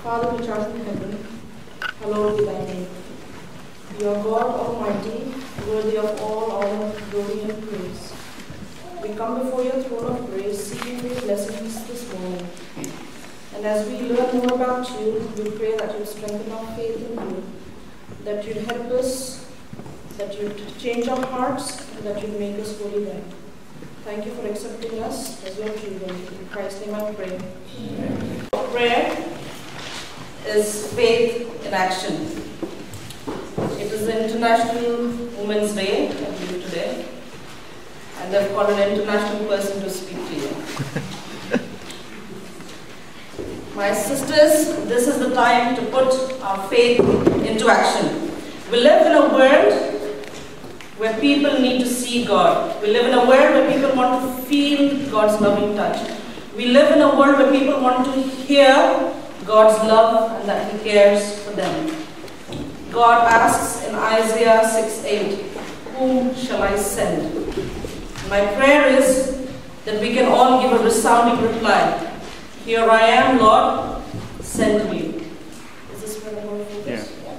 Father which art in heaven, hallowed be thy name. You are God Almighty, worthy of all honor, glory, and praise. We come before your throne of grace, seeking your blessings this morning. And as we learn more about you, we pray that you strengthen our faith in you, that you help us, that you change our hearts, and that you make us holy then. Thank you for accepting us as your children. In Christ's name I pray. Amen. Prayer is faith in action. It is the International Women's Day, I believe today, and they've called an international person to speak to you. My sisters, this is the time to put our faith into action. We live in a world where people need to see God. We live in a world where people want to feel God's loving touch. We live in a world where people want to hear God's love and that He cares for them. God asks in Isaiah 6:8, "Whom shall I send?" My prayer is that we can all give a resounding reply. Here I am, Lord, send me. Is this where I'm going to focus? Yeah.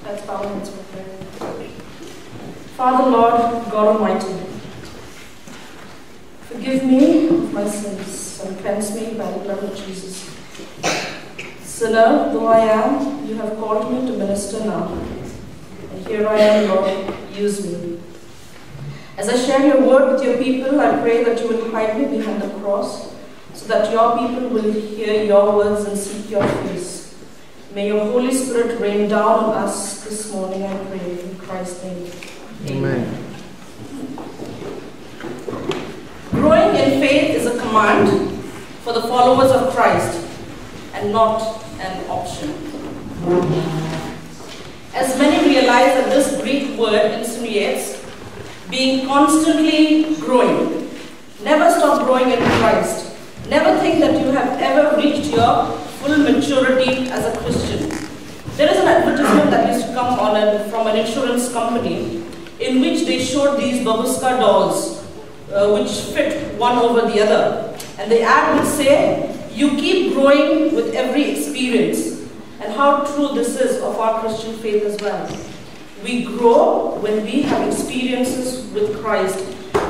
Let's bow our heads for prayer. Father, Lord, God Almighty, forgive me of my sins and cleanse me by the blood of Jesus. Sinner though I am, you have called me to minister now. And here I am, Lord, use me. As I share your word with your people, I pray that you will hide me behind the cross, so that your people will hear your words and seek your face. May your Holy Spirit rain down on us this morning, I pray, in Christ's name. Amen. Growing in faith is a command for the followers of Christ and not an option. As many realize that this Greek word insinuates being constantly growing. Never stop growing in Christ. Never think that you have ever reached your full maturity as a Christian. There is an advertisement that used to come on from an insurance company in which they showed these Babushka dolls which fit one over the other. And the ad would say, "You keep growing with every experience." And how true this is of our Christian faith as well. We grow when we have experiences with Christ,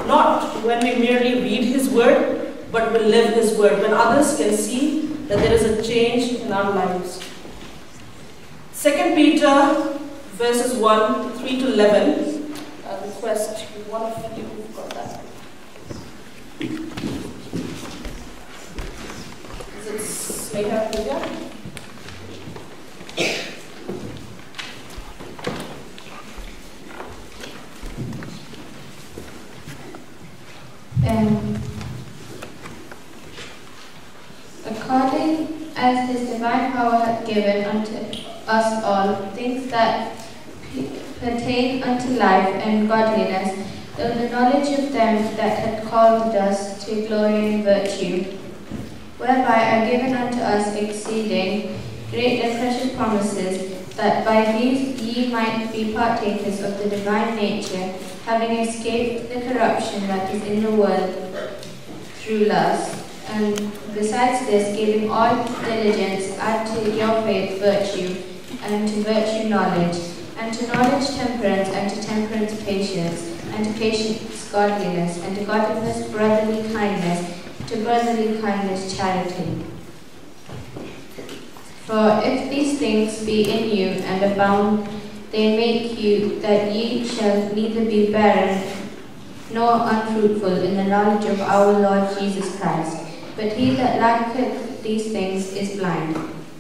not when we merely read His word, but we live His word, when others can see that there is a change in our lives. 2 Peter verses 1, 3 to 11. I request one of you who've got that. Is it Sneha Pooja? According as His divine power hath given unto us all things that pertain unto life and godliness, through the knowledge of them that had called us to glory and virtue, whereby are given unto us exceeding great and precious promises, that by these ye might be partakers of the divine nature, having escaped the corruption that is in the world through lust. And besides this, giving all diligence, add to your faith virtue, and to virtue knowledge, and to knowledge temperance, and to temperance patience, and to patience godliness, and to godliness brotherly kindness, to brotherly kindness charity. For if these things be in you and abound, they make you that ye shall neither be barren nor unfruitful in the knowledge of our Lord Jesus Christ. But he that lacketh these things is blind,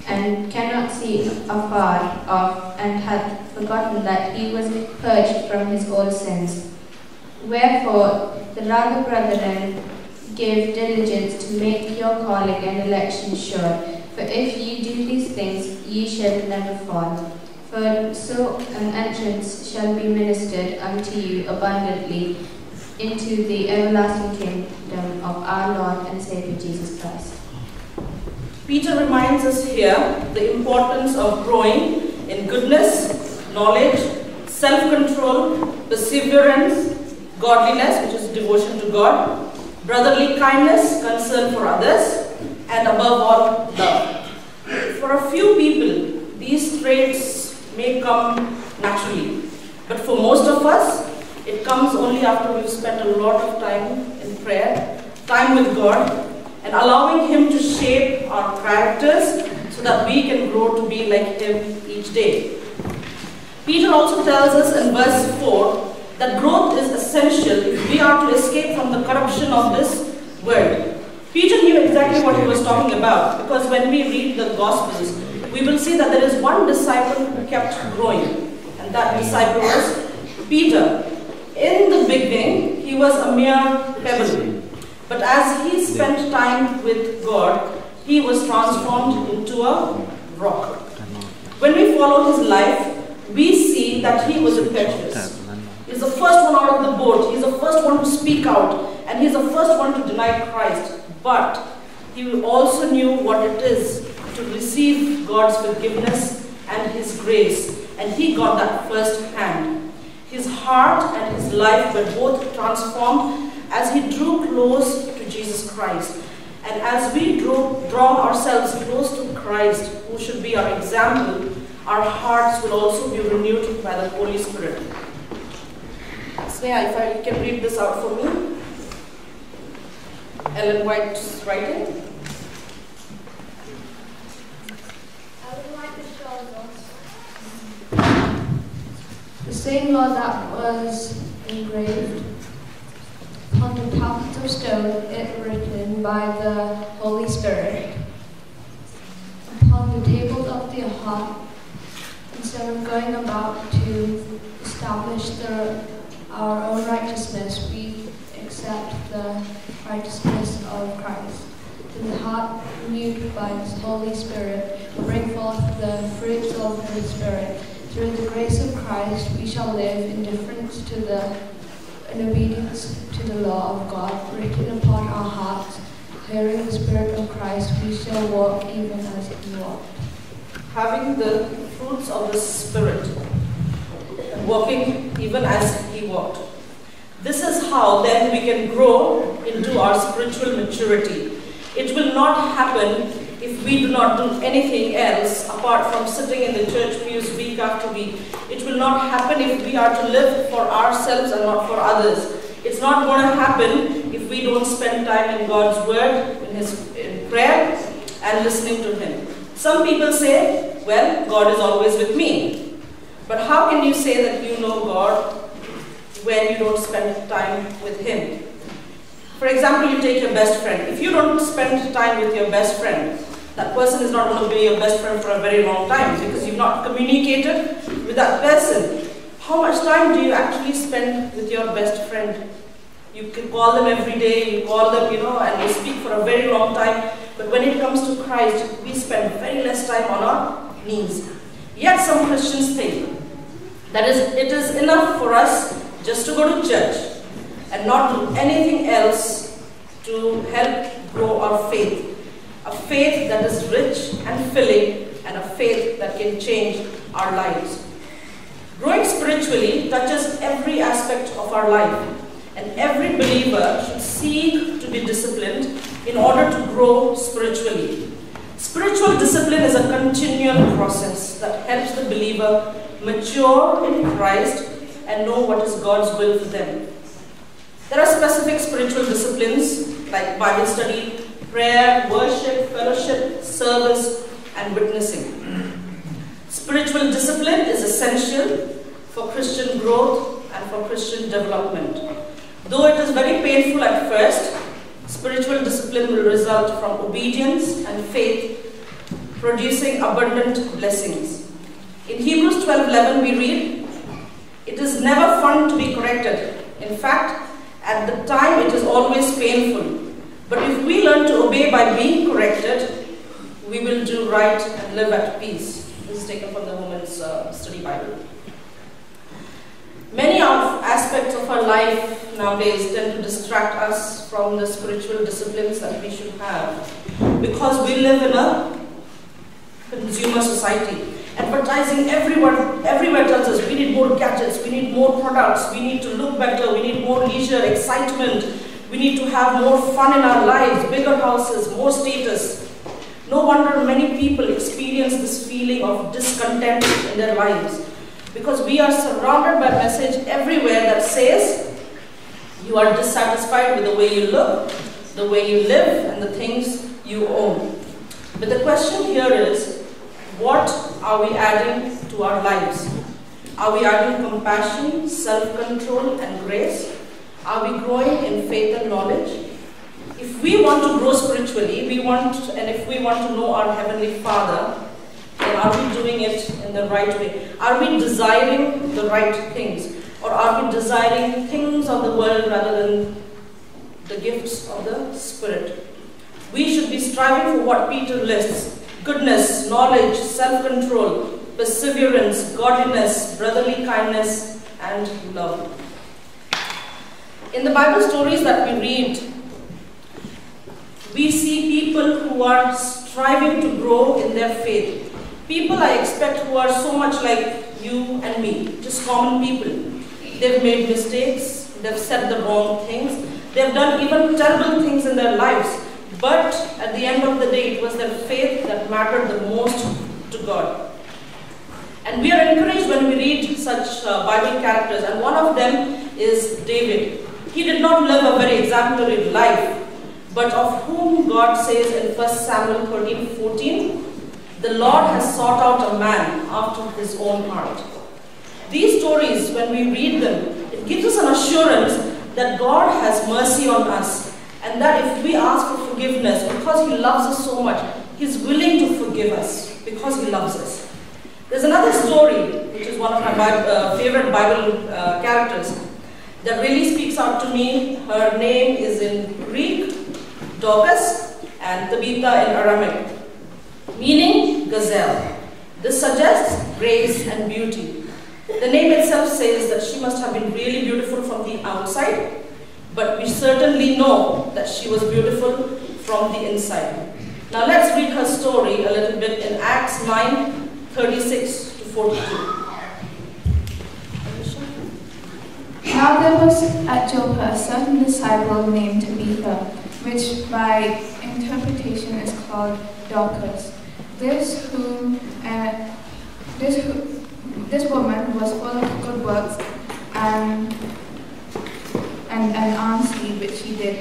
and cannot see afar off, and hath forgotten that he was purged from his old sins. Wherefore, the rather, brethren, give diligence to make your calling and election sure. For if ye do these things, ye shall never fall. For so an entrance shall be ministered unto you abundantly into the everlasting kingdom of our Lord and Savior Jesus Christ. Peter reminds us here the importance of growing in goodness, knowledge, self-control, perseverance, godliness, which is devotion to God, brotherly kindness, concern for others, and above all, love. For a few people, these traits may come naturally, but for most of us, it comes only after we've spent a lot of time in prayer, time with God, and allowing Him to shape our characters so that we can grow to be like Him each day. Peter also tells us in verse 4 that growth is essential if we are to escape from the corruption of this world. Peter knew exactly what he was talking about, because when we read the Gospels, we will see that there is one disciple who kept growing, and that disciple was Peter. In the beginning, he was a mere pebble, but as he spent time with God, he was transformed into a rock. When we follow his life, we see that he was impetuous. He's the first one out of the boat, he's the first one to speak out, and he's the first one to deny Christ. But he also knew what it is to receive God's forgiveness and His grace, and he got that firsthand. His heart and his life were both transformed as he drew close to Jesus Christ. And as we draw ourselves close to Christ, who should be our example, our hearts will also be renewed by the Holy Spirit. Sneha, if you can read this out for me. Ellen White's writing. The same law that was engraved on the tablets of stone, it written by the Holy Spirit upon the tables of the heart, instead of going about to establish our own righteousness, we accept the righteousness of Christ. In the heart renewed by His Holy Spirit will bring forth the fruits of the Spirit. Through the grace of Christ, we shall live in deference to in obedience to the law of God written upon our hearts. Hearing the Spirit of Christ, we shall walk even as He walked. Having the fruits of the Spirit, and walking even as He walked. This is how then we can grow into our spiritual maturity. It will not happen if we do not do anything else apart from sitting in the church pews week after week. It will not happen if we are to live for ourselves and not for others. It's not going to happen if we don't spend time in God's Word, in prayer, and listening to Him. Some people say, well, God is always with me. But how can you say that you know God when you don't spend time with Him? For example, you take your best friend. If you don't spend time with your best friend, that person is not going to be your best friend for a very long time because you've not communicated with that person. How much time do you actually spend with your best friend? You can call them every day, you call them, and they speak for a very long time. But when it comes to Christ, we spend very less time on our knees. Yet some Christians think that it is enough for us just to go to church and not do anything else to help grow our faith. A faith that is rich and filling, and a faith that can change our lives. Growing spiritually touches every aspect of our life, and every believer should seek to be disciplined in order to grow spiritually. Spiritual discipline is a continual process that helps the believer mature in Christ and know what is God's will for them. There are specific spiritual disciplines like Bible study, prayer, worship, fellowship, service, and witnessing. Spiritual discipline is essential for Christian growth and for Christian development. Though it is very painful at first, spiritual discipline will result from obedience and faith, producing abundant blessings. In Hebrews 12:11 we read, "It is never fun to be corrected. In fact, at the time it is always painful. But if we learn to obey by being corrected, we will do right and live at peace." This is taken from the Women's Study Bible. Many aspects of our life nowadays tend to distract us from the spiritual disciplines that we should have, because we live in a consumer society. Advertising everywhere tells us we need more gadgets, we need more products, we need to look better, we need more leisure, excitement, we need to have more fun in our lives, bigger houses, more status. No wonder many people experience this feeling of discontent in their lives, because we are surrounded by message everywhere that says you are dissatisfied with the way you look, the way you live, and the things you own. But the question here is, what are we adding to our lives? Are we adding compassion, self-control, and grace? Are we growing in faith and knowledge? If we want to grow spiritually, and if we want to know our Heavenly Father, then are we doing it in the right way? Are we desiring the right things? Or are we desiring things of the world rather than the gifts of the Spirit? We should be striving for what Peter lists: goodness, knowledge, self-control, perseverance, godliness, brotherly kindness, and love. In the Bible stories that we read, we see people who are striving to grow in their faith. People I expect who are so much like you and me, just common people. They've made mistakes, they've said the wrong things, they've done even terrible things in their lives. But at the end of the day, it was their faith that mattered the most to God. And we are encouraged when we read such Bible characters, and one of them is David. He did not live a very exemplary life, but of whom God says in 1 Samuel 13:14, the Lord has sought out a man after his own heart. These stories, when we read them, it gives us an assurance that God has mercy on us, and that if we ask for forgiveness, because He loves us so much, He's willing to forgive us because He loves us. There's another story, which is one of my favorite Bible characters, that really speaks out to me. Her name is in Greek, Dorcas, and Tabitha in Aramaic, meaning gazelle. This suggests grace and beauty. The name itself says that she must have been really beautiful from the outside, but we certainly know that she was beautiful from the inside. Now let's read her story a little bit in Acts 9:36 to 42. Now there was at Joppa a certain disciple named Tabitha, which by interpretation is called Dorcas. This woman was full of good works and alms deed which she did.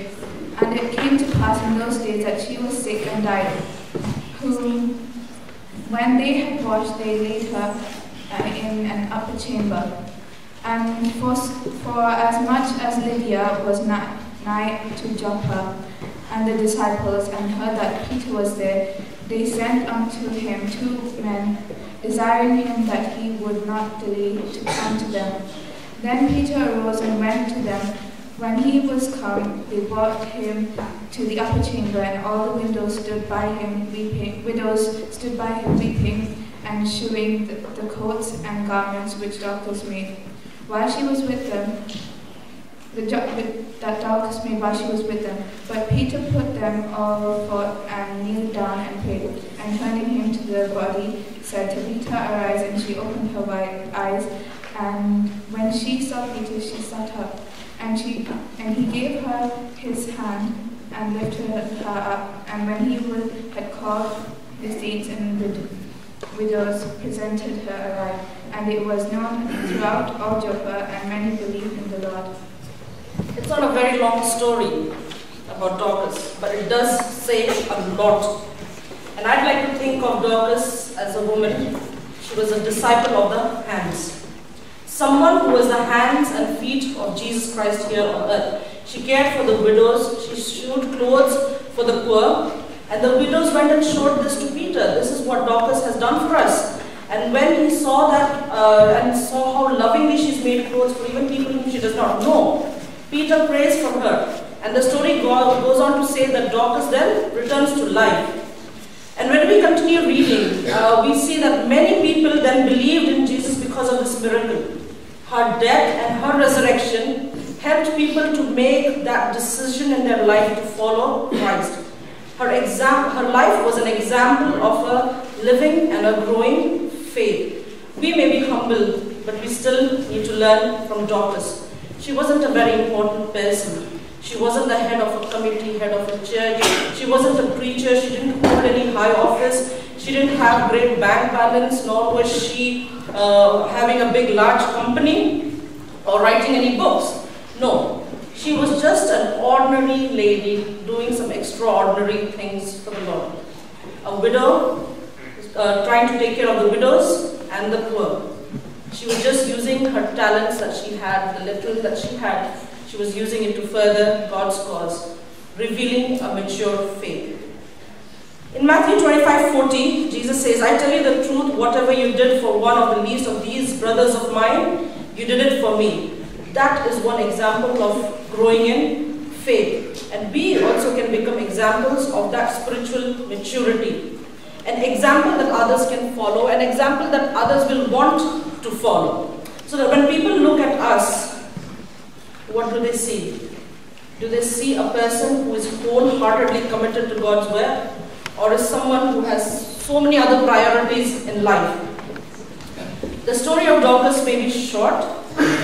And it came to pass in those days that she was sick and died, whom when they had washed, they laid her in an upper chamber. And for as much as Lydia was nigh to Joppa, and the disciples, and heard that Peter was there, they sent unto him 2 men, desiring him that he would not delay to come to them. Then Peter arose and went to them. When he was come, they brought him to the upper chamber, and all the widows stood by him weeping, and shewing the coats and garments which Dorcas made. While she was with them, But Peter put them all forth and kneeled down and prayed, and turning him to the body, said, Tabitha, arise, and she opened her wide eyes, and when she saw Peter, she sat up, and he gave her his hand and lifted her up, and when he had called the saints and widows, presented her alive, and it was known throughout all Joppa, and many believed in the Lord. It's not a very long story about Dorcas, but it does say a lot. And I'd like to think of Dorcas as a woman. She was a disciple of the hands. Someone who was the hands and feet of Jesus Christ here on earth. She cared for the widows, she sewed clothes for the poor, and the widows went and showed this to Peter. This is what Dorcas has done for us. And when he saw that and saw how lovingly she's made clothes for even people whom she does not know, Peter prays for her. And the story goes on to say that Dorcas then returns to life. And when we continue reading, we see that many people then believed in Jesus because of this miracle. Her death and her resurrection helped people to make that decision in their life to follow Christ. Her life was an example of a living and a growing faith. We may be humble, but we still need to learn from Dorcas. She wasn't a very important person. She wasn't the head of a committee, head of a church. She wasn't a preacher. She didn't hold any high office. She didn't have great bank balance, nor was she having a big, large company or writing any books. No, she was just an ordinary lady doing some extraordinary things for the Lord. A widow, trying to take care of the widows and the poor. She was just using her talents that she had, the little that she had, she was using it to further God's cause, revealing a mature faith. In Matthew 25:40, Jesus says, I tell you the truth, whatever you did for one of the least of these brothers of mine, you did it for me. That is one example of growing in faith. And we also can become examples of that spiritual maturity. An example that others can follow, an example that others will want to follow. So that when people look at us, what do they see? Do they see a person who is wholeheartedly committed to God's word? Or is someone who has so many other priorities in life? The story of Dorcas may be short,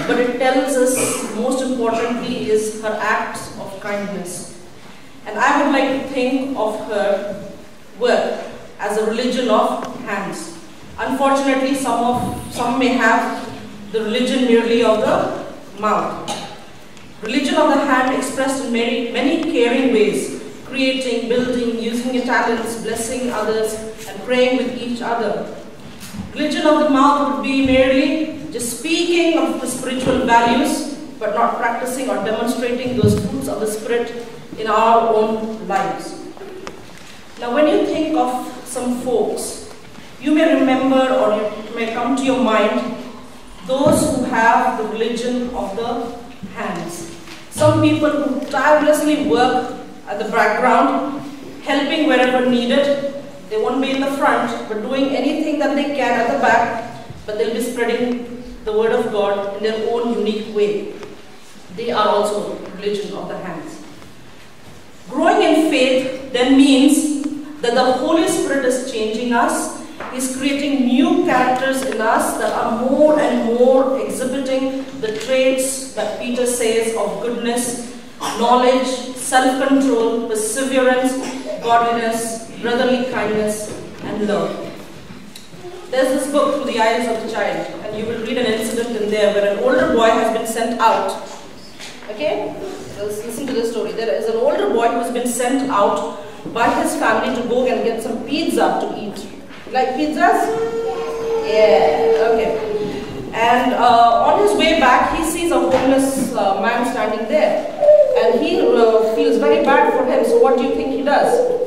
but it tells us, most importantly, is her acts of kindness. And I would like to think of her work as a religion of hands. Unfortunately, some may have the religion merely of the mouth. Religion of the hand expressed in many caring ways, creating, building, using your talents, blessing others, and praying with each other. Religion of the mouth would be merely just speaking of the spiritual values, but not practicing or demonstrating those fruits of the Spirit in our own lives. Now, when you think of some folks, you may remember or it may come to your mind those who have the religion of the hands. Some people who tirelessly work at the background, helping wherever needed. They won't be in the front, but doing anything that they can at the back, but they'll be spreading the word of God in their own unique way. They are also religion of the hands. Growing in faith then means that the Holy Spirit is changing us. He's creating new characters in us that are more and more exhibiting the traits that Peter says of goodness, knowledge, self-control, perseverance, godliness, brotherly kindness, and love. There's this book, Through the Eyes of the Child, and you will read an incident in there where an older boy has been sent out. Okay? Let's listen to this story. There is an older boy who has been sent out by his family to go and get some pizza to eat. You like pizzas? Yeah, okay. And on his way back, he sees a homeless man standing there. And he feels very bad for him. So what do you think he does?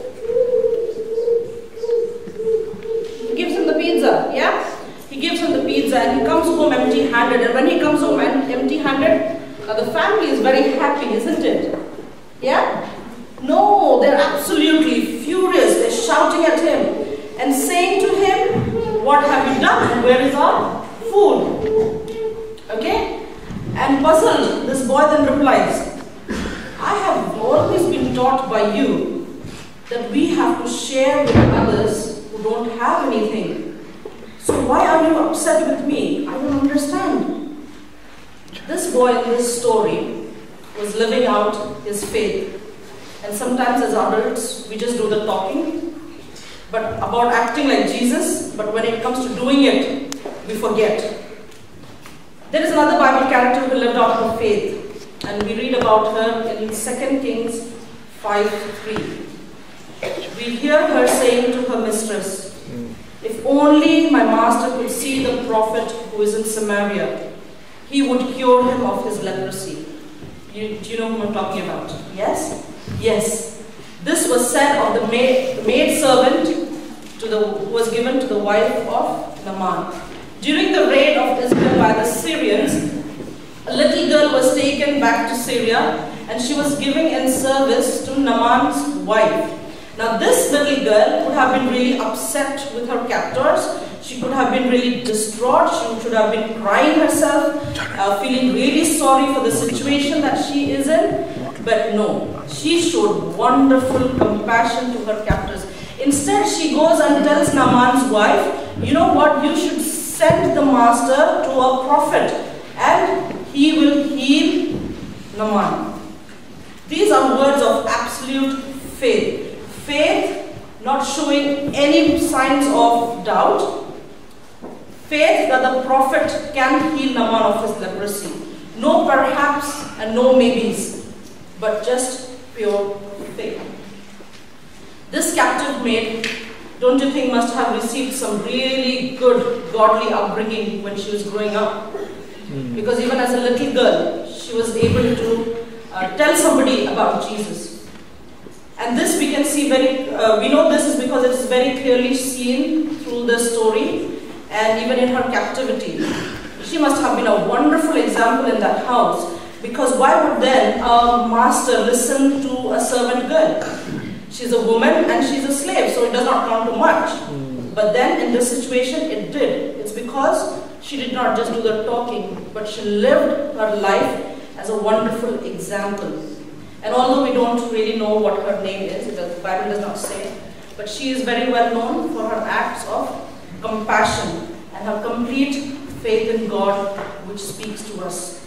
He gives him the pizza, yeah? He gives him the pizza and he comes home empty-handed. And when he comes home empty-handed, the family is very happy, isn't it? Yeah? No, they're absolutely furious. They're shouting at him and saying to him, what have you done and where is our food? Okay? And puzzled, this boy then replies, I have always been taught by you that we have to share with others who don't have anything. So why are you upset with me? I don't understand. This boy in this story was living out his faith. And sometimes as adults, we just do the talking, but about acting like Jesus, but when it comes to doing it, we forget. There is another Bible character who lived out her faith. And we read about her in 2 Kings 5:3. We hear her saying to her mistress, if only my master could see the prophet who is in Samaria, he would cure him of his leprosy. Do you know whom I'm talking about? Yes? Yes. This was said of the maid servant who was given to the wife of Naaman. During the raid of Israel by the Syrians, a little girl was taken back to Syria and she was giving in service to Naaman's wife. Now this little girl would have been really upset with her captors. She could have been really distraught. She should have been crying herself, feeling really sorry for the situation that she is in. But no, she showed wonderful compassion to her captors. Instead, she goes and tells Naaman's wife you know what, you should send the master to a prophet and he will heal Naaman. These are words of absolute faith. Faith not showing any signs of doubt. Faith that the prophet can heal Naaman of his leprosy. No perhaps and no maybes, but just pure faith. This captive maid, don't you think, must have received some really good godly upbringing when she was growing up? Because even as a little girl, she was able to tell somebody about Jesus. And this we can see we know this is because it's very clearly seen through the story and even in her captivity. She must have been a wonderful example in that house, because why would then a master listen to a servant girl? She's a woman and she's a slave, so it does not count to much. But then in this situation it did. It's because she did not just do the talking, but she lived her life as a wonderful example. And although we don't really know what her name is, the Bible does not say, but she is very well known for her acts of compassion and her complete faith in God, which speaks to us.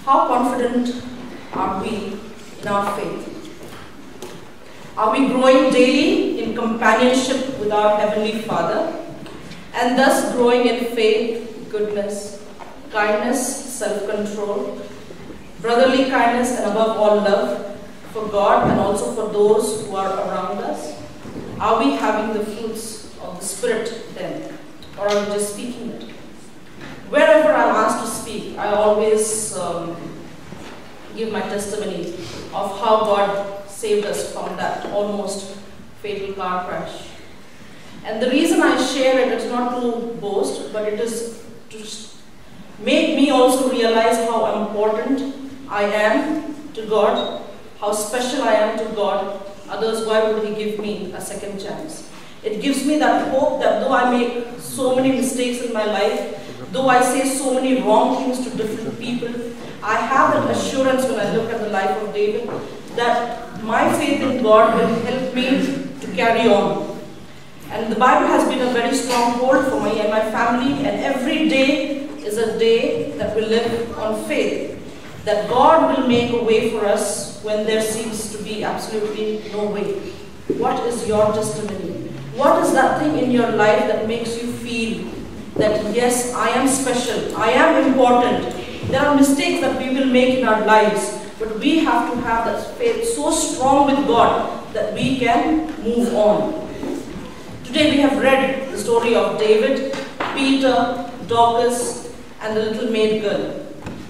How confident are we in our faith? Are we growing daily in companionship with our Heavenly Father, and thus growing in faith, goodness, kindness, self-control, brotherly kindness, and above all love for God and also for those who are around us? Are we having the fruits of the Spirit then, or are we just speaking it? Wherever I'm asked to speak, I always give my testimony of how God saved us from that almost fatal car crash. And the reason I share it is not to boast, but it is to make me also realize how important I am to God, how special I am to God. Others, why would He give me a second chance? It gives me that hope that though I make so many mistakes in my life, though I say so many wrong things to different people, I have that assurance when I look at the life of David that my faith in God will help me to carry on. And the Bible has been a very strong hold for me and my family, and every day is a day that we live on faith, that God will make a way for us when there seems to be absolutely no way. What is your testimony? What is that thing in your life that makes you feel that yes, I am special, I am important? There are mistakes that we will make in our lives, but we have to have that faith so strong with God that we can move on. Today we have read the story of David, Peter, Dorcas, and the little maid girl.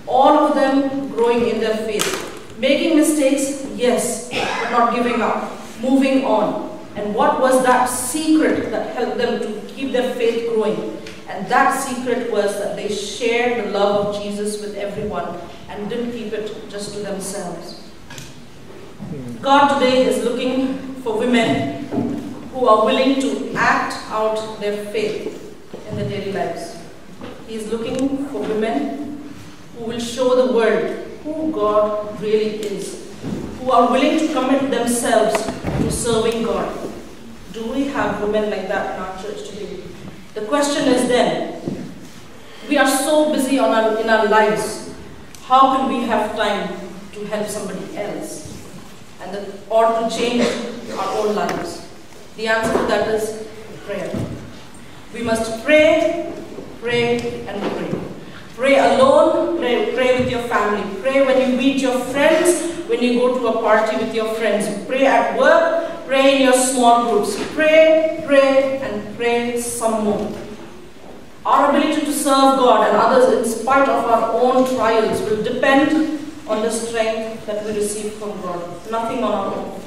All of them growing in their faith. Making mistakes, yes, but not giving up, moving on. And what was that secret that helped them to keep their faith growing? And that secret was that they shared the love of Jesus with everyone and didn't keep it just to themselves. God today is looking for women who are willing to act out their faith in their daily lives. He is looking for women who will show the world who God really is, who are willing to commit themselves to serving God. Do we have women like that in our church today? The question is then, we are so busy in our lives, how can we have time to help somebody else or to change our own lives? The answer to that is prayer. We must pray, pray, and pray. Pray alone, pray with your family. Pray when you meet your friends, when you go to a party with your friends. Pray at work, pray in your small groups. Pray, pray, and pray some more. Our ability to serve God and others in spite of our own trials will depend on the strength that we receive from God. Nothing on our own.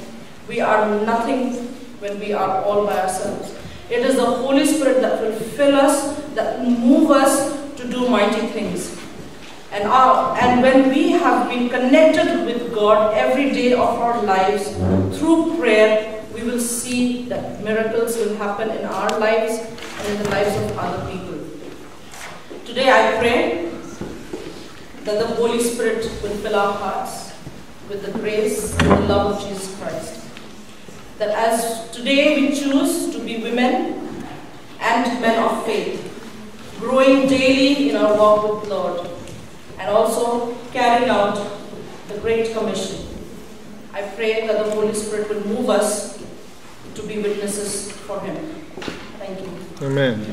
We are nothing when we are all by ourselves. It is the Holy Spirit that will fill us, that will move us to do mighty things. And when we have been connected with God every day of our lives through prayer, we will see that miracles will happen in our lives and in the lives of other people. Today I pray that the Holy Spirit will fill our hearts with the grace and the love of Jesus Christ. That as today we choose to be women and men of faith, growing daily in our walk with the Lord, and also carrying out the Great Commission. I pray that the Holy Spirit will move us to be witnesses for Him. Thank you. Amen.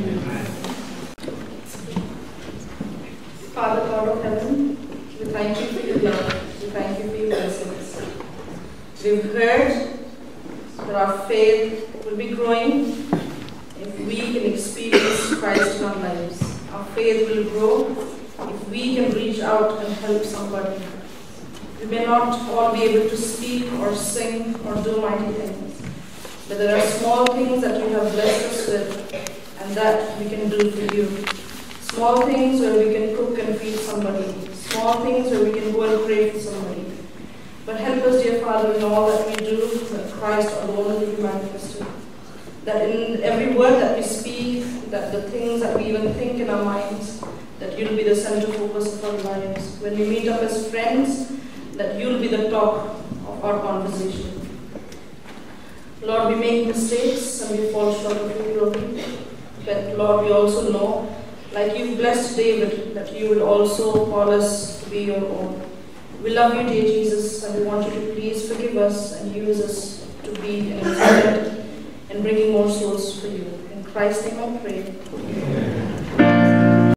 Father God of heaven, we thank you for your love. We thank you for your blessings. We've heard that our faith will be growing if we can experience Christ in our lives. Our faith will grow if we can reach out and help somebody. We may not all be able to speak or sing or do mighty things, but there are small things that you have blessed us with and that we can do for you. Small things where we can cook and feed somebody. Small things where we can go and pray for somebody. But help us, dear Father, in all that we do, that Christ alone will be manifested. That in every word that we speak, that the things that we even think in our minds, that you'll be the center focus of our lives. When we meet up as friends, that you'll be the top of our conversation. Lord, we make mistakes and we fall short of your glory. But Lord, we also know, like you've blessed David, that you will also call us to be your own. We love you, dear Jesus, and we want you to please forgive us and use us to be an instrument in bringing more souls for you. In Christ's name I pray. Amen.